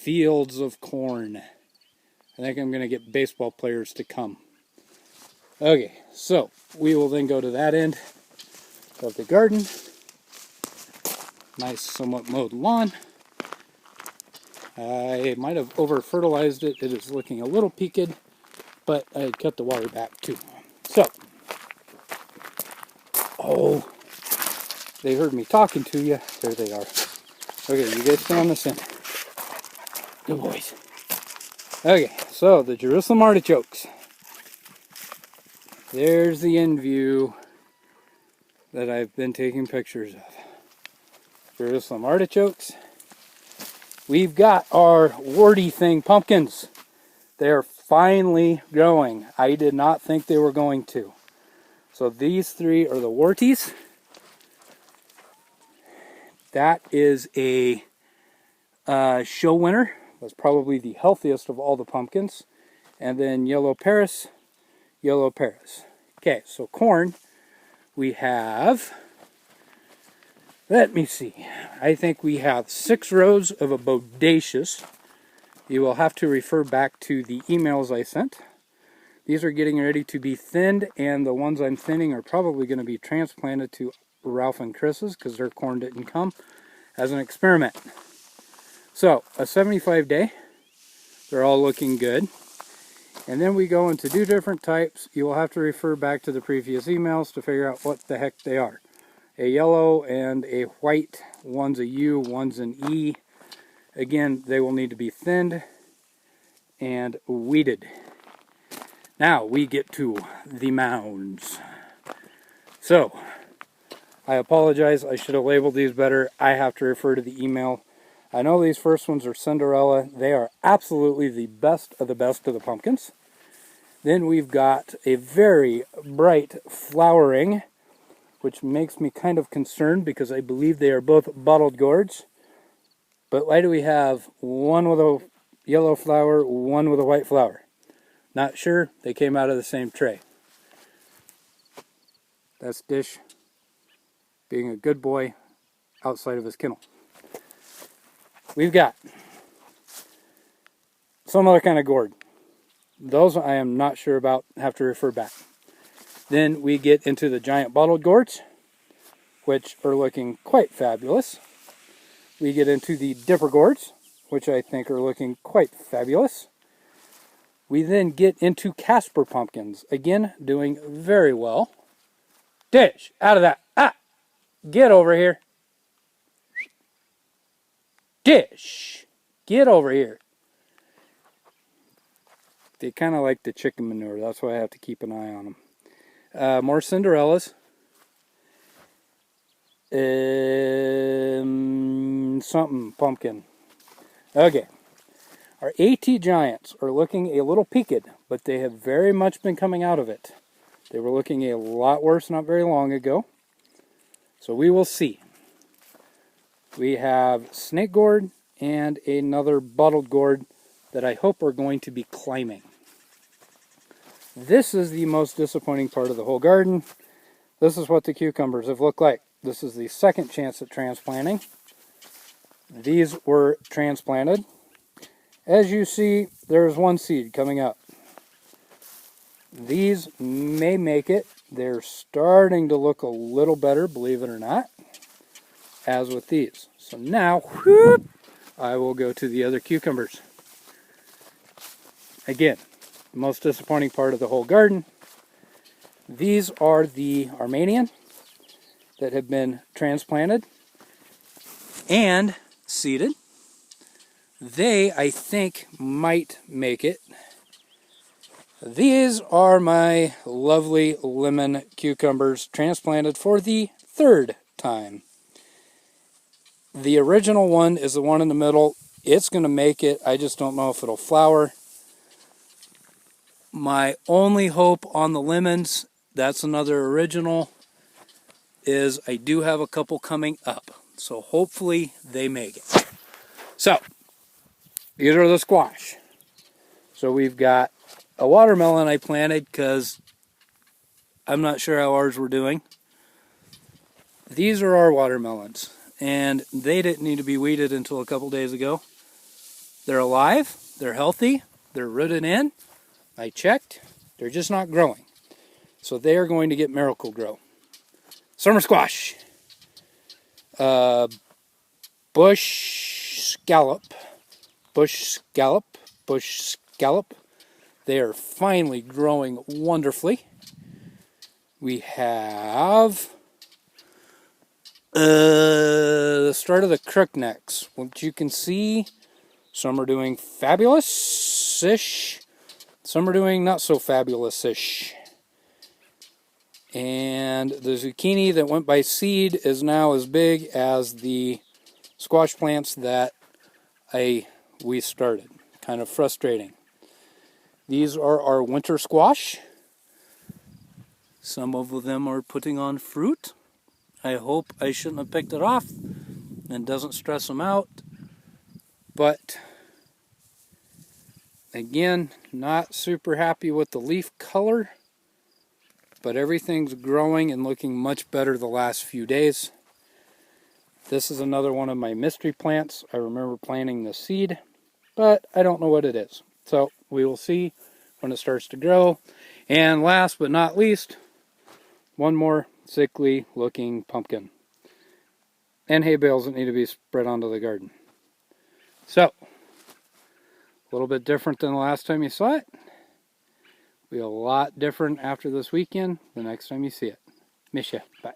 fields of corn. I think I'm going to get baseball players to come. Okay, so we will then go to that end of the garden. Nice, somewhat mowed lawn. I might have over-fertilized it. It is looking a little peaked, but I had cut the water back too. So, oh, they heard me talking to you. There they are. Okay, you guys stay on this end. Good boys. Okay, so the Jerusalem artichokes. There's the end view that I've been taking pictures of. Jerusalem artichokes. We've got our warty thing pumpkins. They're finally growing. I did not think they were going to. So these three are the warties. That is a show winner. That's probably the healthiest of all the pumpkins. And then yellow Paris, yellow Paris. Okay, so corn, we have, let me see, I think we have 6 rows of a bodacious. You will have to refer back to the emails I sent. These are getting ready to be thinned, and the ones I'm thinning are probably going to be transplanted to Ralph and Chris's because their corn didn't come, as an experiment. So, a 75-day. They're all looking good. And then we go into 2 different types. You will have to refer back to the previous emails to figure out what the heck they are. A yellow and a white. One's a U, one's an E. Again, they will need to be thinned and weeded. Now we get to the mounds. So, I apologize. I should have labeled these better. I have to refer to the email. I know these first ones are Cinderella. They are absolutely the best of the pumpkins. Then we've got a very bright flowering, which makes me kind of concerned because I believe they are both bottled gourds. But why do we have one with a yellow flower, one with a white flower? Not sure. They came out of the same tray. That's Dish being a good boy outside of his kennel. We've got some other kind of gourd. Those I am not sure about. Have to refer back. Then we get into the giant bottled gourds, which are looking quite fabulous. We get into the dipper gourds, which I think are looking quite fabulous. We then get into Casper pumpkins. Again, doing very well. Dish, out of that. Ah! Get over here. Dish, get over here. They kind of like the chicken manure. That's why I have to keep an eye on them. More Cinderellas. Something pumpkin. Okay. Our AT Giants are looking a little peaked, but they have very much been coming out of it. They were looking a lot worse not very long ago. So we will see. We have snake gourd and another bottled gourd that I hope are going to be climbing. This is the most disappointing part of the whole garden. This is what the cucumbers have looked like. This is the second chance at transplanting. These were transplanted. As you see, there's one seed coming up. These may make it. They're starting to look a little better, believe it or not, as with these. So now, whoop, I will go to the other cucumbers. Again, the most disappointing part of the whole garden. These are the Armenian that have been transplanted and seeded. They, I think, might make it. These are my lovely lemon cucumbers transplanted for the 3rd time. The original one is the one in the middle. It's going to make it. I just don't know if it'll flower. My only hope on the lemons, that's another original, is I do have a couple coming up. So hopefully they make it. So, these are the squash. So we've got a watermelon I planted because I'm not sure how ours were doing. These are our watermelons. And they didn't need to be weeded until a couple days ago. They're alive, they're healthy, they're rooted in. I checked, they're just not growing. So they are going to get Miracle Grow. Summer squash. Bush scallop. Bush scallop. Bush scallop. They are finally growing wonderfully. We have the start of the crooknecks, which you can see some are doing fabulous-ish. Some are doing not so fabulous-ish. And the zucchini that went by seed is now as big as the squash plants that we started. Kind of frustrating. These are our winter squash. Some of them are putting on fruit. I hope I shouldn't have picked it off and doesn't stress them out. But again, not super happy with the leaf color. But everything's growing and looking much better the last few days. This is another one of my mystery plants. I remember planting the seed, but I don't know what it is. So we will see when it starts to grow. And last but not least, one more sickly looking pumpkin. And hay bales that need to be spread onto the garden. So, a little bit different than the last time you saw it. Be a lot different after this weekend the next time you see it. Miss ya. Bye.